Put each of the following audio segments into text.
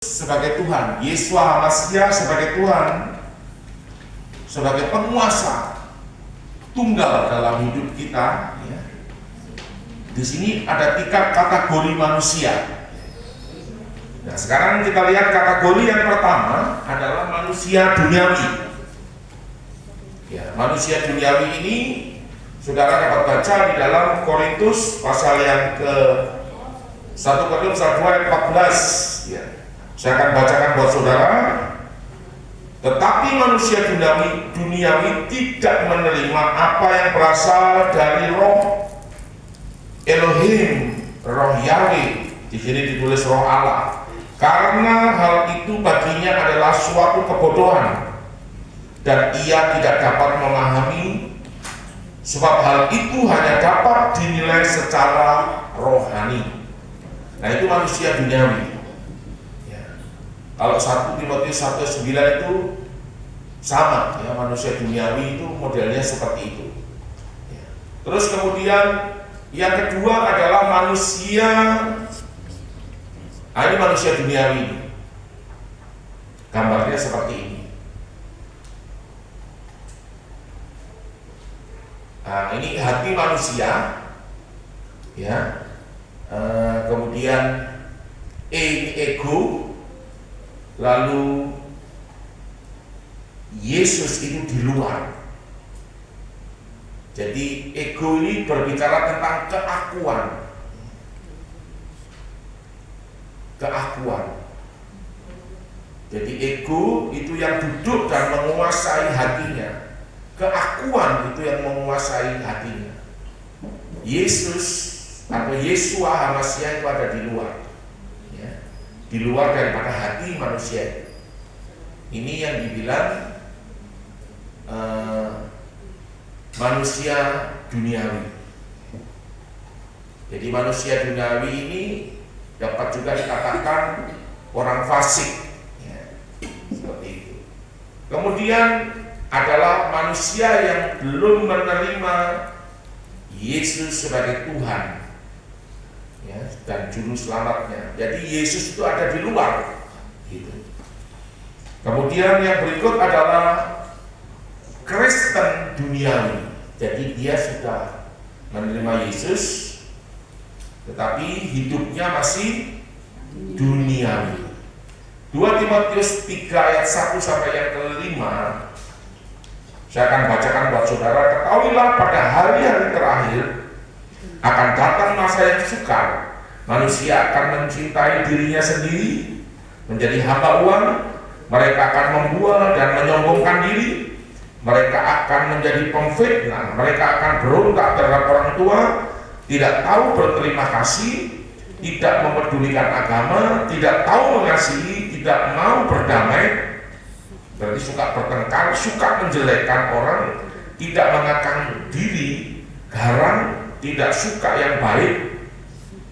sebagai Tuhan, Yeshua HaMashiach sebagai Tuhan, sebagai penguasa tunggal dalam hidup kita. Ya. Di sini ada 3 kategori manusia. Nah, sekarang kita lihat kategori yang pertama adalah manusia duniawi. Ya, manusia duniawi ini saudara dapat baca di dalam Korintus pasal yang ke 1 Korintus 2 ayat 14. Ya. Saya akan bacakan buat saudara. Tetapi manusia duniawi tidak menerima apa yang berasal dari roh Elohim, roh Yahweh. Di sini ditulis roh Allah. Karena hal itu baginya adalah suatu kebodohan dan ia tidak dapat memahami, sebab hal itu hanya dapat dinilai secara rohani. Nah, itu manusia duniawi. Kalau 1 Timotius 1:9 itu sama, ya, manusia duniawi itu modelnya seperti itu. Ya. Terus kemudian yang kedua adalah manusia, ini manusia duniawi ini. Gambarnya seperti ini. Nah, ini hati manusia, ya. Kemudian ini ego. Lalu Yesus itu di luar. Jadi ego ini berbicara tentang keakuan. Jadi ego itu yang duduk dan menguasai hatinya. Keakuan itu yang menguasai hatinya. Yesus atau Yeshua HaMashiach itu ada di luar. Di luar daripada hati manusia. Ini yang dibilang manusia duniawi. Jadi manusia duniawi ini dapat juga dikatakan orang fasik, ya, seperti itu. Kemudian adalah manusia yang belum menerima Yesus sebagai Tuhan, ya, dan juru selamatnya. Jadi Yesus itu ada di luar, gitu. Kemudian yang berikut adalah Kristen duniawi. Jadi dia sudah menerima Yesus, tetapi hidupnya masih duniawi. 2 Timotius 3 ayat 1 sampai yang ke-5. Saya akan bacakan buat saudara. Ketahuilah pada hari-hari terakhir akan datang masa yang sukar. Manusia akan mencintai dirinya sendiri, menjadi hamba uang. Mereka akan membual dan menyombongkan diri. Mereka akan menjadi pemfitnah. Mereka akan berontak terhadap orang tua, tidak tahu berterima kasih, tidak mempedulikan agama, tidak tahu mengasihi, tidak mau berdamai. Berarti suka bertengkar, suka menjelekkan orang, tidak mengangkat diri, garang, tidak suka yang baik,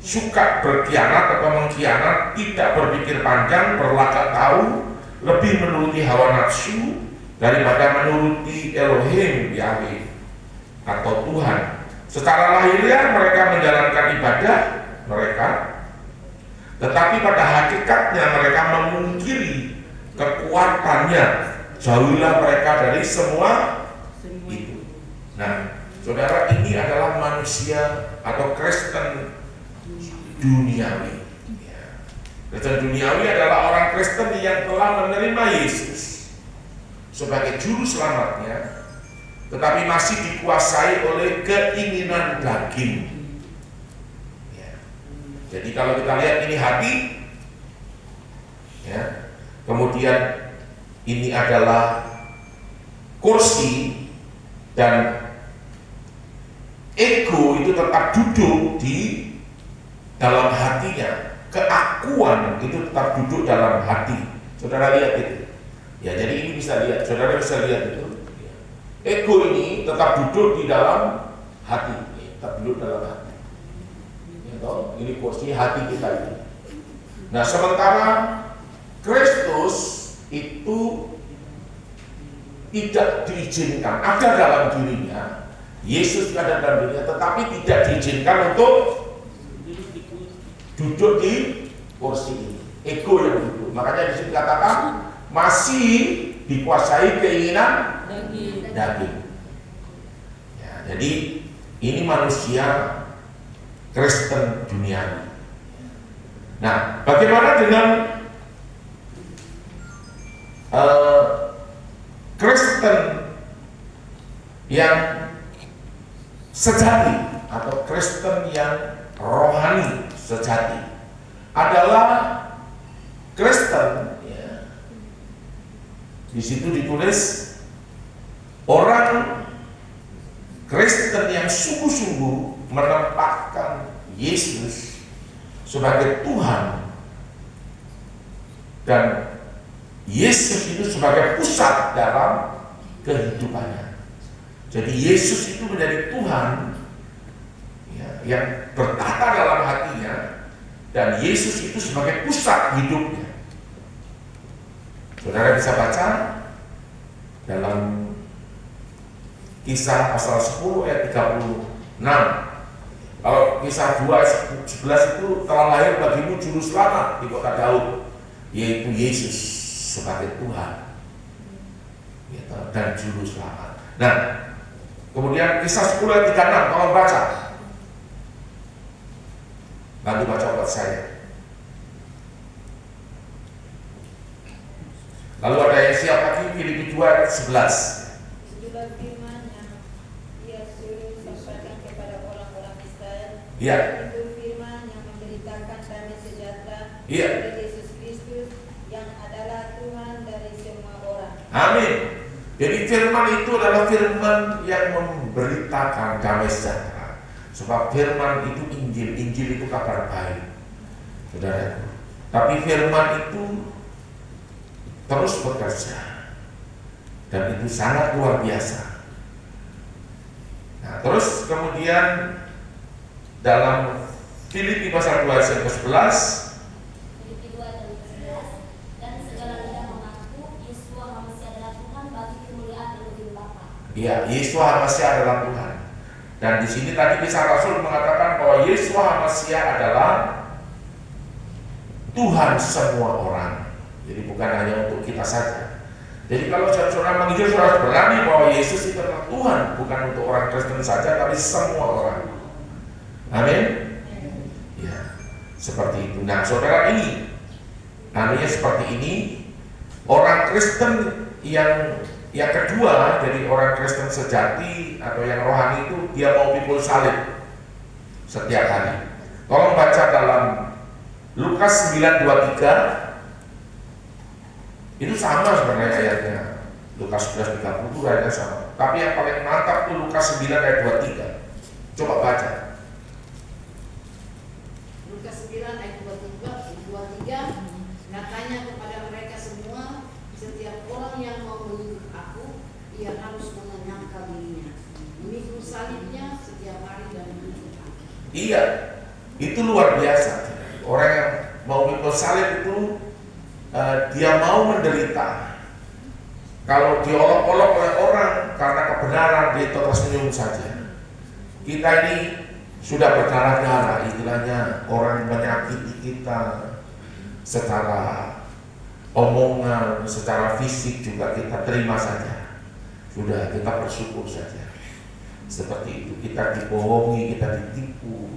suka berkhianat atau mengkhianat, tidak berpikir panjang, berlagak tahu, lebih menuruti hawa nafsu daripada menuruti Elohim Yahweh atau Tuhan. Secara lahiriah mereka menjalankan ibadah mereka, tetapi pada hakikatnya mereka memungkiri kekuatannya. Jauhilah mereka dari semua itu. Nah, saudara, ini adalah manusia atau Kristen duniawi. Kristen duniawi adalah orang Kristen yang telah menerima Yesus sebagai juru selamatnya, tetapi masih dikuasai oleh keinginan daging. Ya. Jadi kalau kita lihat ini hati, ya, kemudian ini adalah kursi, dan ego itu tetap duduk di dalam hatinya. Keakuan itu tetap duduk dalam hati. Saudara lihat itu. Ya, jadi ini bisa lihat, saudara bisa lihat itu. Ego ini tetap duduk di dalam hati, tetap duduk dalam hati. Ini kursi hati kita ini. Nah, sementara Kristus itu tidak diizinkan, ada dalam dirinya, Yesus ada dalam dirinya, tetapi tidak diizinkan untuk duduk di kursi ini. Ego yang duduk. Makanya di sini katakan masih dikuasai keinginan daging. Ya, jadi ini manusia Kristen duniawi. Nah, bagaimana dengan Kristen yang sejati atau Kristen yang rohani sejati? Adalah Kristen, ya. Di situ ditulis orang Kristen yang sungguh-sungguh menempatkan Yesus sebagai Tuhan dan Yesus itu sebagai pusat dalam kehidupannya. Jadi Yesus itu menjadi Tuhan, ya, yang bertata dalam hatinya, dan Yesus itu sebagai pusat hidupnya. Saudara bisa baca dalam Kisah pasal 10 ayat 36. Kalau Kisah 2:11 itu telah lahir bagimu juru selamat di kota Daud, yaitu Yesus sebagai Tuhan, gitu, dan juru selamat. Nah, kemudian Kisah 10 ayat 36, tolong baca. Bantu baca buat saya. Lalu ada yang siap lagi, Filipi 2 ayat 11. Itulah firman yang ia suruh sampaikan kepada orang-orang Israel. Iya. Itu firman yang memberitakan damai sejahtera Iya. dari Yesus Kristus yang adalah Tuhan dari semua orang. Amin. Jadi firman itu adalah firman yang memberitakan damai sejahtera. Sebab firman itu Injil, Injil itu kabar baik, saudara. Tapi firman itu terus bekerja, dan itu sangat luar biasa. Nah, terus kemudian dalam Filipi pasal 2 ayat 11, Filipi 2 ayat 11, dan segala lidah mengaku Yesus Hamasi adalah Tuhan bagi kemuliaan Elohim Bapa. ya, Yesus Hamasi adalah Tuhan. Dan di sini tadi Kisah Rasul mengatakan bahwa Yesus Hamasi adalah Tuhan semua orang. Jadi bukan hanya untuk kita saja. Jadi kalau saudara menginjil, saudara berani bahwa Yesus itu adalah Tuhan, bukan untuk orang Kristen saja, tapi semua orang. Amin. Ya, seperti itu. Nah, saudara, ini namanya seperti ini. Orang Kristen yang kedua dari orang Kristen sejati atau yang rohani itu, dia mau pikul salib setiap hari. Tolong baca dalam Lukas 9:23. Itu sama sebenarnya ayatnya. Lukas 11:30 itu ayatnya sama. Tapi yang paling mantap itu Lukas 9 ayat 23. Coba baca. Lukas 9 ayat 23, katanya kepada mereka semua, setiap orang yang mau mengikut aku, ia harus mengenyangkan dirinya, memikul salibnya setiap hari dan mengikut aku. Iya, itu luar biasa. Orang yang mau mikul salib itu dia mau menderita. Kalau diolok-olok oleh orang karena kebenaran, dia terus senyum saja. Kita ini sudah berdarah-darah, istilahnya orang menyakiti kita secara omongan, secara fisik juga kita terima saja. Sudah, kita bersyukur saja. Seperti itu, kita dibohongi, kita ditipu,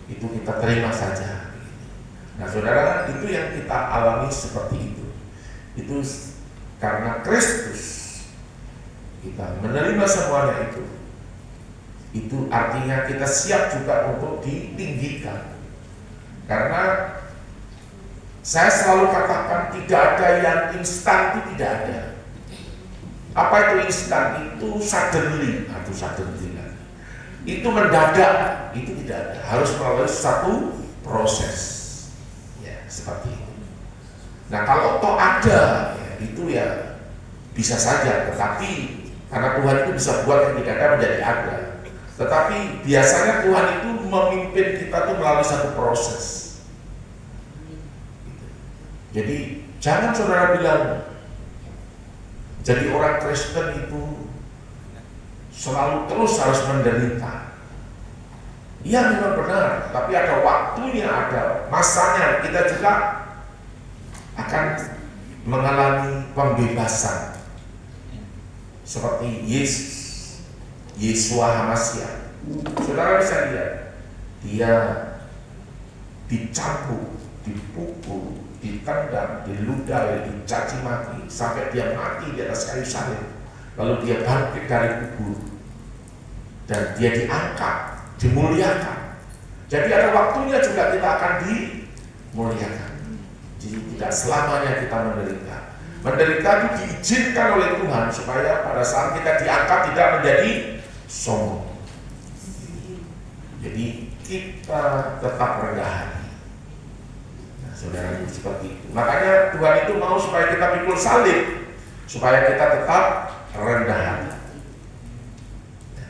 itu kita terima saja. Nah, saudara, itu yang kita alami seperti itu. Itu karena Kristus kita menerima semuanya itu. Itu artinya kita siap juga untuk ditinggikan. Karena saya selalu katakan tidak ada yang instan, itu tidak ada. Apa itu instan? Itu suddenly, atau suddenly lagi. Itu mendadak, itu tidak ada. Harus melalui satu proses. Seperti itu. Nah, kalau toh ada, ya, itu ya bisa saja. Tetapi karena Tuhan itu bisa buat yang tidak ada menjadi ada. Tetapi biasanya Tuhan itu memimpin kita tuh melalui satu proses. Jadi jangan saudara bilang jadi orang Kristen itu selalu terus harus menderita. Iya, memang benar, tapi ada waktunya, ada masanya. Kita juga akan mengalami pembebasan seperti Yeshua HaMashiach. Saudara bisa lihat, dia dicambuk, dipukul, ditendang, diludahi, dicaci maki sampai dia mati di atas kayu salib. Lalu dia bangkit dari kubur dan dia diangkat, dimuliakan. Jadi ada waktunya juga kita akan dimuliakan. Jadi tidak selamanya kita menderita. Menderita itu diizinkan oleh Tuhan supaya pada saat kita diangkat tidak menjadi sombong. Jadi kita tetap rendah hati. Nah, saudara, seperti itu. Makanya Tuhan itu mau supaya kita pikul salib, supaya kita tetap rendah hati.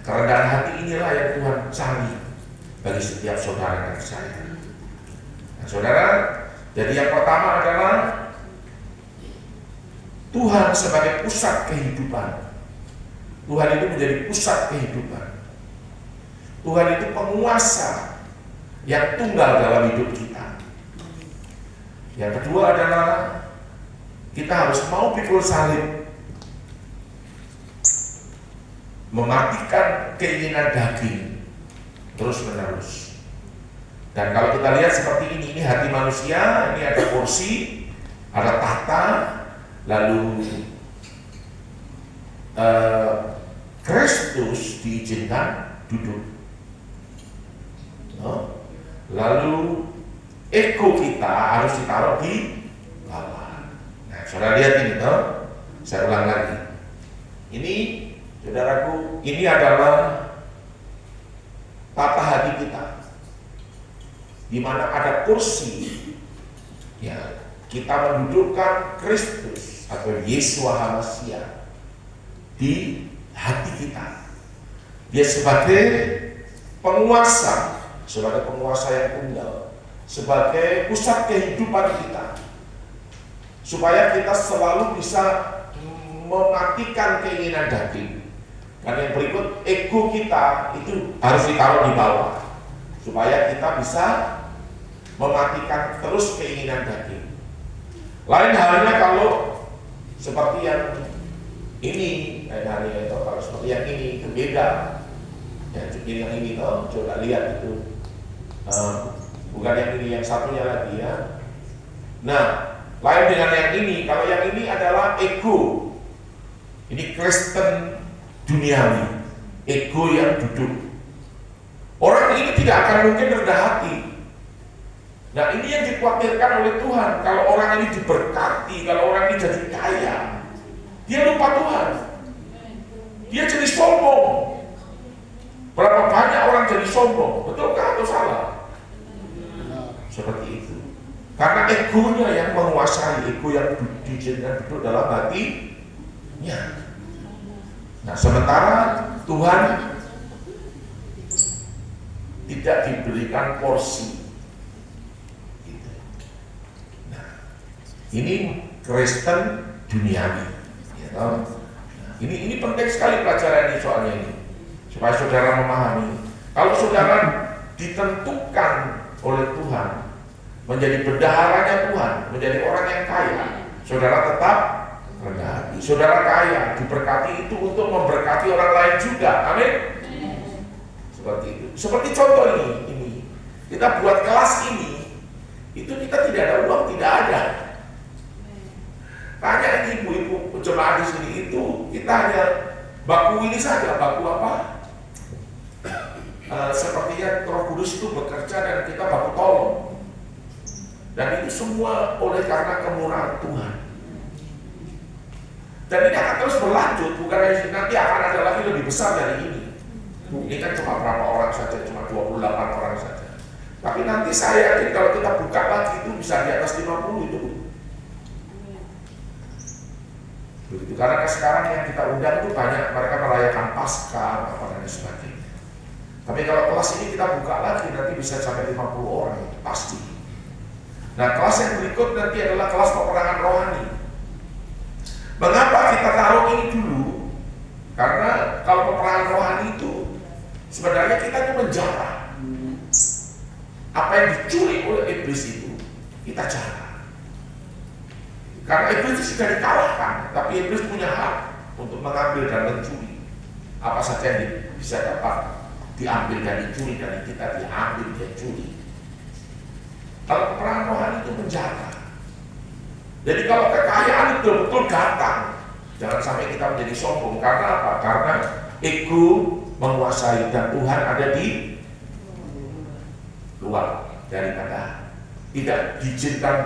Kerendahan hati inilah yang Tuhan cari bagi setiap saudara dan saya. Nah, saudara, jadi yang pertama adalah Tuhan sebagai pusat kehidupan. Tuhan itu menjadi pusat kehidupan. Tuhan itu penguasa yang tunggal dalam hidup kita. Yang kedua adalah kita harus mau pikul salib, mematikan keinginan daging terus menerus. Dan kalau kita lihat seperti ini hati manusia, ini ada kursi, ada tahta, lalu Kristus diizinkan duduk. Lalu ego kita harus ditaruh di bawah. Nah, saudara lihat ini toh, saya ulang lagi. Ini, saudaraku, ini adalah tata hati kita, di mana ada kursi, ya, kita mendudukkan Kristus atau Yeshua HaMashiach di hati kita. Dia sebagai penguasa, sebagai penguasa yang tunggal, sebagai pusat kehidupan kita, supaya kita selalu bisa mematikan keinginan daging. Dan yang berikut, ego kita itu harus ditaruh di bawah, supaya kita bisa mematikan terus keinginan daging. Lain halnya kalau seperti yang ini, lain halnya itu kalau seperti yang ini itu beda. Ya, yang ini toh, coba lihat itu, bukan yang ini, yang satunya lagi ya. Nah, lain dengan yang ini. Kalau yang ini adalah ego, ini Kristen duniawi, ego yang duduk. Orang ini tidak akan mungkin rendah hati. Nah, ini yang dikhawatirkan oleh Tuhan. Kalau orang ini diberkati, kalau orang ini jadi kaya, dia lupa Tuhan, dia jadi sombong. Berapa banyak orang jadi sombong, betulkah atau salah? Seperti itu. Karena egonya yang menguasai, ego yang diizinkan duduk dalam hatinya. Nah, sementara Tuhan tidak diberikan porsi. Gitu. Nah, ini Kristen duniawi. Ya, nah, ini penting sekali pelajaran ini soalnya ini, supaya saudara memahami. Kalau saudara ditentukan oleh Tuhan menjadi bendaharanya Tuhan, menjadi orang yang kaya, saudara tetap rendah hati. Saudara kaya, diberkati itu untuk memberkati orang lain juga. Amin. Seperti itu. Seperti contoh ini. Kita buat kelas ini, itu kita tidak ada uang, tidak ada. Tanya ini ibu-ibu jemaat di sini, itu kita hanya baku ini saja, baku apa? Sepertinya Roh Kudus itu bekerja dan kita baku tolong. Dan itu semua oleh karena kemurahan Tuhan. Dan ini akan terus berlanjut, bukan nanti akan ada lagi lebih besar dari ini. Ini kan cuma berapa orang saja, cuma 28 orang saja. Tapi nanti saya yakin kalau kita buka lagi itu bisa di atas 50 itu. Begitu, karena sekarang yang kita undang itu banyak, mereka merayakan Paskah apa dan sebagainya. Tapi kalau kelas ini kita buka lagi nanti bisa sampai 50 orang pasti. Nah, kelas yang berikut nanti adalah kelas peperangan rohani. Mengapa kita taruh ini dulu? Karena kalau peperangan rohani itu sebenarnya kita itu menjarah. Apa yang dicuri oleh iblis itu kita jarah. Karena iblis itu sudah dikalahkan, tapi iblis punya hak untuk mengambil dan mencuri. Apa saja yang bisa dapat diambil dan dicuri dari kita, diambil dan curi. Kalau peperangan rohani itu menjaga. Jadi kalau kekayaan itu betul datang, jangan sampai kita menjadi sombong. Karena apa? Karena ego menguasai dan Tuhan ada di luar daripada tidak diizinkan